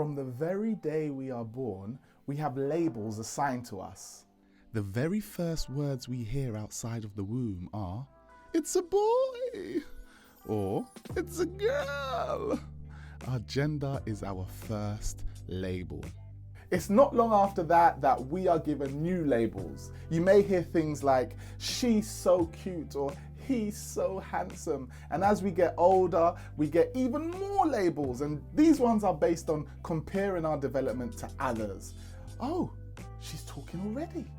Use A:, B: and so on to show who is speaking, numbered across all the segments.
A: From the very day we are born, we have labels assigned to us.
B: The very first words we hear outside of the womb are, "It's a boy," or "It's a girl." Our gender is our first label.
A: It's not long after that we are given new labels. You may hear things like, "She's so cute," or "He's so handsome." And as we get older, we get even more labels. And these ones are based on comparing our development to others. "Oh, she's talking already.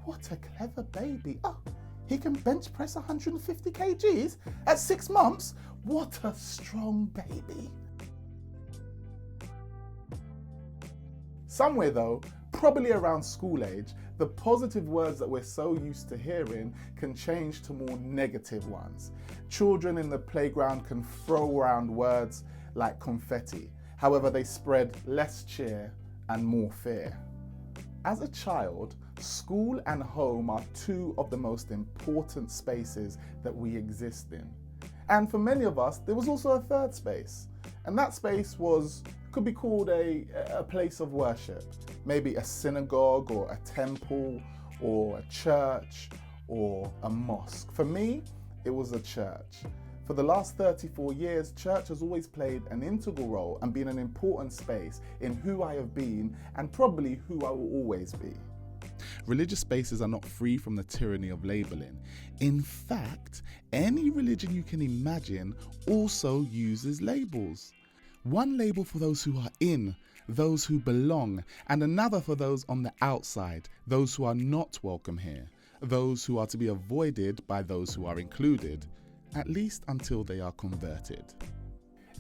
A: What a clever baby. Oh, he can bench press 150 kgs at 6 months. What a strong baby." Somewhere though, probably around school age, the positive words that we're so used to hearing can change to more negative ones. Children in the playground can throw around words like confetti. However, they spread less cheer and more fear. As a child, school and home are two of the most important spaces that we exist in. And for many of us, there was also a third space. And that space could be called a place of worship. Maybe a synagogue or a temple or a church or a mosque. For me, it was a church. For the last 34 years, church has always played an integral role and been an important space in who I have been and probably who I will always be.
B: Religious spaces are not free from the tyranny of labeling. In fact, any religion you can imagine also uses labels. One label for those who are in, those who belong, and another for those on the outside, those who are not welcome here, those who are to be avoided by those who are included, at least until they are converted.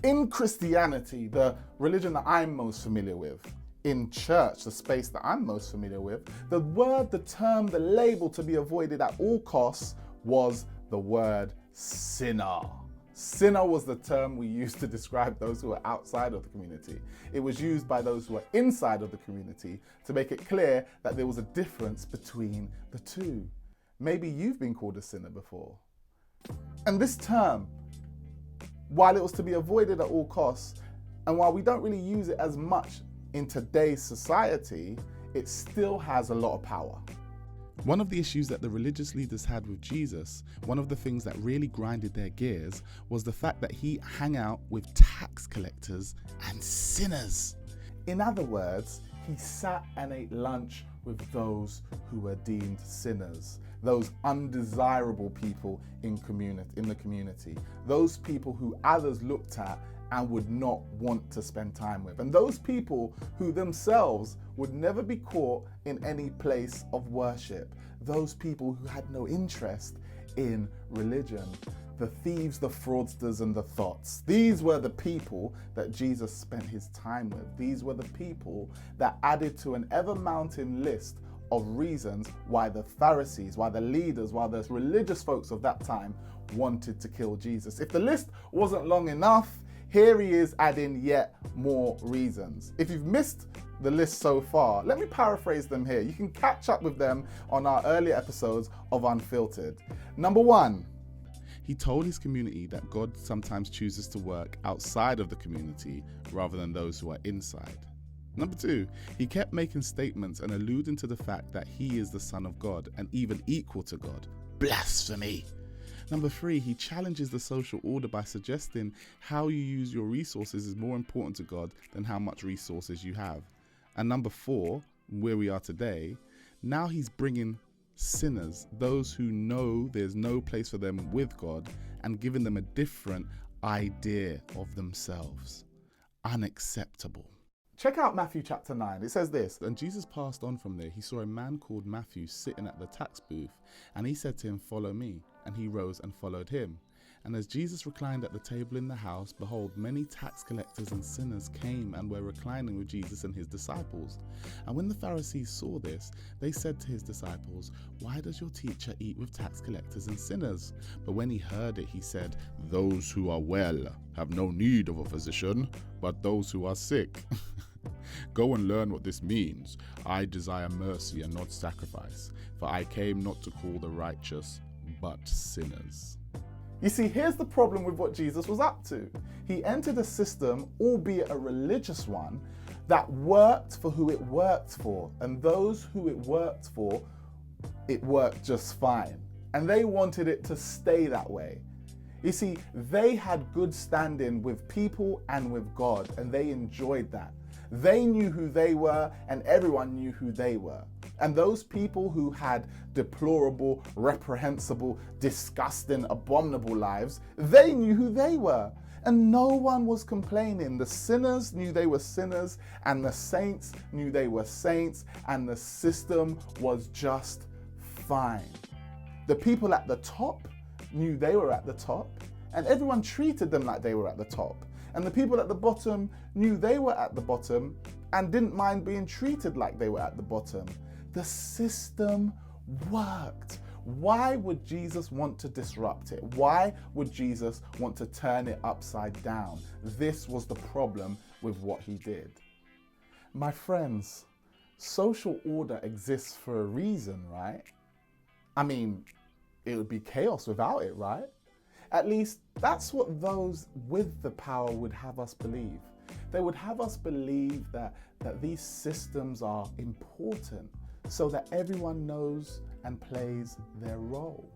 A: In Christianity, the religion that I'm most familiar with, in church, the space that I'm most familiar with, the word, the term, the label to be avoided at all costs was the word sinner. Sinner was the term we used to describe those who were outside of the community. It was used by those who were inside of the community to make it clear that there was a difference between the two. Maybe you've been called a sinner before. And this term, while it was to be avoided at all costs, and while we don't really use it as much in today's society, it still has a lot of power.
B: One of the issues that the religious leaders had with Jesus, one of the things that really grinded their gears, was the fact that he hung out with tax collectors and sinners.
A: In other words, he sat and ate lunch with those who were deemed sinners, those undesirable people in the community, those people who others looked at and would not want to spend time with, and those people who themselves would never be caught in any place of worship, those people who had no interest in religion, the thieves, the fraudsters, and the thots. These were the people that Jesus spent his time with. These were the people that added to an ever-mounting list of reasons why the Pharisees, why the leaders, why the religious folks of that time wanted to kill Jesus. If the list wasn't long enough, here he is adding yet more reasons. If you've missed the list so far, let me paraphrase them here. You can catch up with them on our earlier episodes of Unfiltered. Number 1.
B: He told his community that God sometimes chooses to work outside of the community rather than those who are inside. Number 2, he kept making statements and alluding to the fact that he is the Son of God and even equal to God. Blasphemy! Number 3, he challenges the social order by suggesting how you use your resources is more important to God than how much resources you have. And number 4, where we are today, now he's bringing sinners, those who know there's no place for them with God, and giving them a different idea of themselves. Unacceptable.
A: Check out Matthew chapter 9. It says this.
B: And Jesus passed on from there. He saw a man called Matthew sitting at the tax booth, and he said to him, "Follow me." And he rose and followed him. And as Jesus reclined at the table in the house, behold, many tax collectors and sinners came and were reclining with Jesus and his disciples. And when the Pharisees saw this, they said to his disciples, "Why does your teacher eat with tax collectors and sinners?" But when he heard it, he said, "Those who are well have no need of a physician, but those who are sick. Go and learn what this means. I desire mercy and not sacrifice, for I came not to call the righteous, but sinners."
A: You see, here's the problem with what Jesus was up to. He entered a system, albeit a religious one, that worked for who it worked for. And those who it worked for, it worked just fine. And they wanted it to stay that way. You see, they had good standing with people and with God, and they enjoyed that. They knew who they were, and everyone knew who they were. And those people who had deplorable, reprehensible, disgusting, abominable lives, they knew who they were. And no one was complaining. The sinners knew they were sinners, and the saints knew they were saints, and the system was just fine. The people at the top knew they were at the top, and everyone treated them like they were at the top. And the people at the bottom knew they were at the bottom and didn't mind being treated like they were at the bottom. The system worked. Why would Jesus want to disrupt it? Why would Jesus want to turn it upside down? This was the problem with what he did. My friends, social order exists for a reason, right? I mean, it would be chaos without it, right? At least that's what those with the power would have us believe. They would have us believe that these systems are important so that everyone knows and plays their role.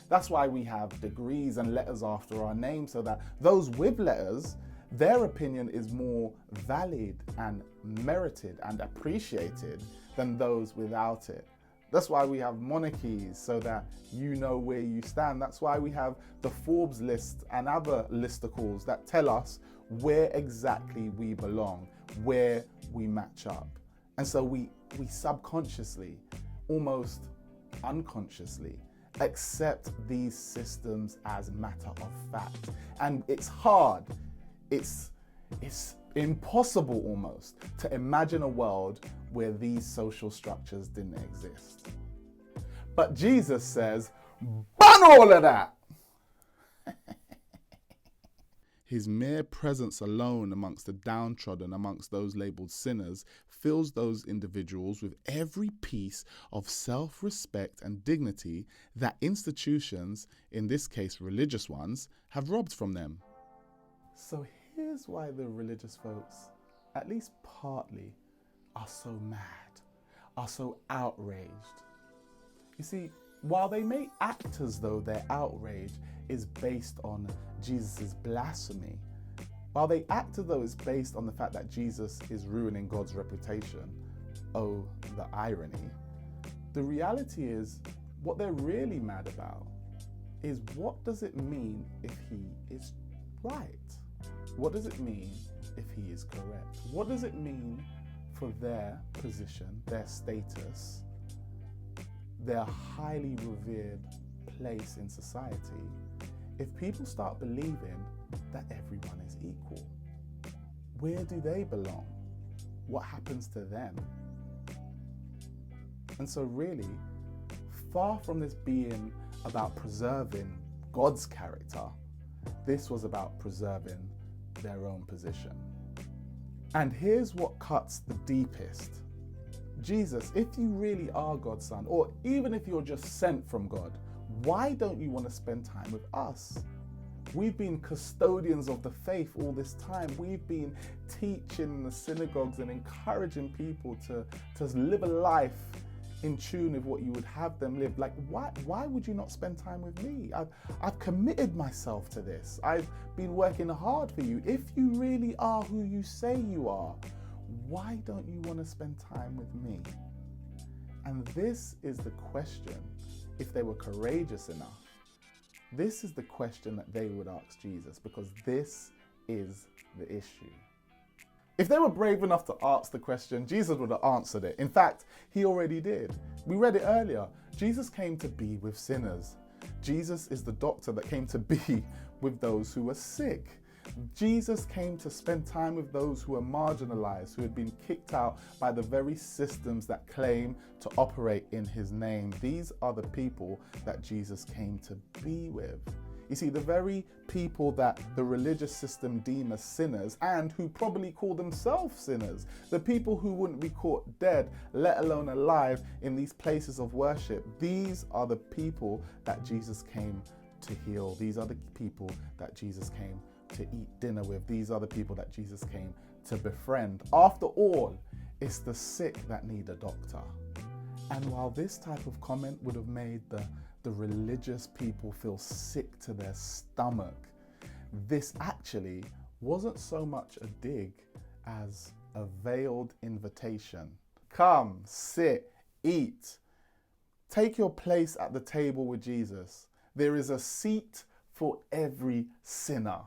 A: That's why we have degrees and letters after our name, so that those with letters, their opinion is more valid and merited and appreciated than those without it. That's why we have monarchies, so that you know where you stand. That's why we have the Forbes list and other listicles that tell us where exactly we belong, where we match up. And so we subconsciously, almost unconsciously, accept these systems as matter of fact. And it's hard, it's impossible almost to imagine a world where these social structures didn't exist. But Jesus says, "Ban all of that."
B: His mere presence alone amongst the downtrodden, amongst those labelled sinners, fills those individuals with every piece of self-respect and dignity that institutions, in this case religious ones, have robbed from them.
A: So here's why the religious folks, at least partly, are so mad, are so outraged. You see, while they may act as though their outrage is based on Jesus' blasphemy, while they act as though it's based on the fact that Jesus is ruining God's reputation, oh, the irony, the reality is what they're really mad about is, what does it mean if he is right? What does it mean if he is correct? What does it mean for their position, their status, their highly revered place in society, if people start believing that everyone is equal? Where do they belong? What happens to them? And so really, far from this being about preserving God's character, this was about preserving their own position. And here's what cuts the deepest. Jesus, if you really are God's son, or even if you're just sent from God, why don't you want to spend time with us? We've been custodians of the faith all this time. We've been teaching in the synagogues and encouraging people to live a life in tune with what you would have them live. Like, why would you not spend time with me? I've committed myself to this. I've been working hard for you. If you really are who you say you are, why don't you want to spend time with me? And this is the question, if they were courageous enough, this is the question that they would ask Jesus, because this is the issue. If they were brave enough to ask the question, Jesus would have answered it. In fact, he already did. We read it earlier. Jesus came to be with sinners. Jesus is the doctor that came to be with those who were sick. Jesus came to spend time with those who were marginalized, who had been kicked out by the very systems that claim to operate in his name. These are the people that Jesus came to be with. You see, the very people that the religious system deem as sinners, and who probably call themselves sinners, the people who wouldn't be caught dead, let alone alive, in these places of worship, these are the people that Jesus came to heal. These are the people that Jesus came to eat dinner with. These are the people that Jesus came to befriend. After all, it's the sick that need a doctor. And while this type of comment would have made the religious people feel sick to their stomach, this actually wasn't so much a dig as a veiled invitation. Come, sit, eat. Take your place at the table with Jesus. There is a seat for every sinner.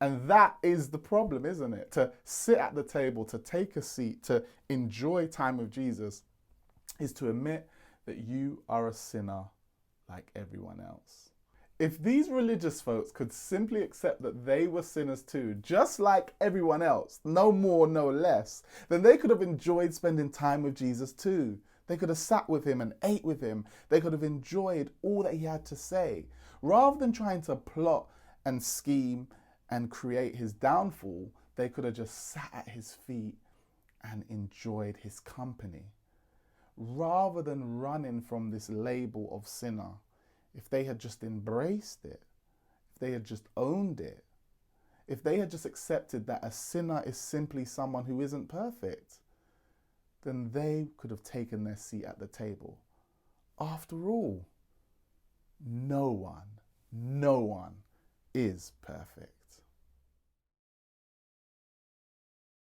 A: And that is the problem, isn't it? To sit at the table, to take a seat, to enjoy time with Jesus, is to admit that you are a sinner like everyone else. If these religious folks could simply accept that they were sinners too, just like everyone else, no more, no less, then they could have enjoyed spending time with Jesus too. They could have sat with him and ate with him. They could have enjoyed all that he had to say. Rather than trying to plot and scheme and create his downfall, they could have just sat at his feet and enjoyed his company. Rather than running from this label of sinner, if they had just embraced it, if they had just owned it, if they had just accepted that a sinner is simply someone who isn't perfect, then they could have taken their seat at the table. After all, no one is perfect.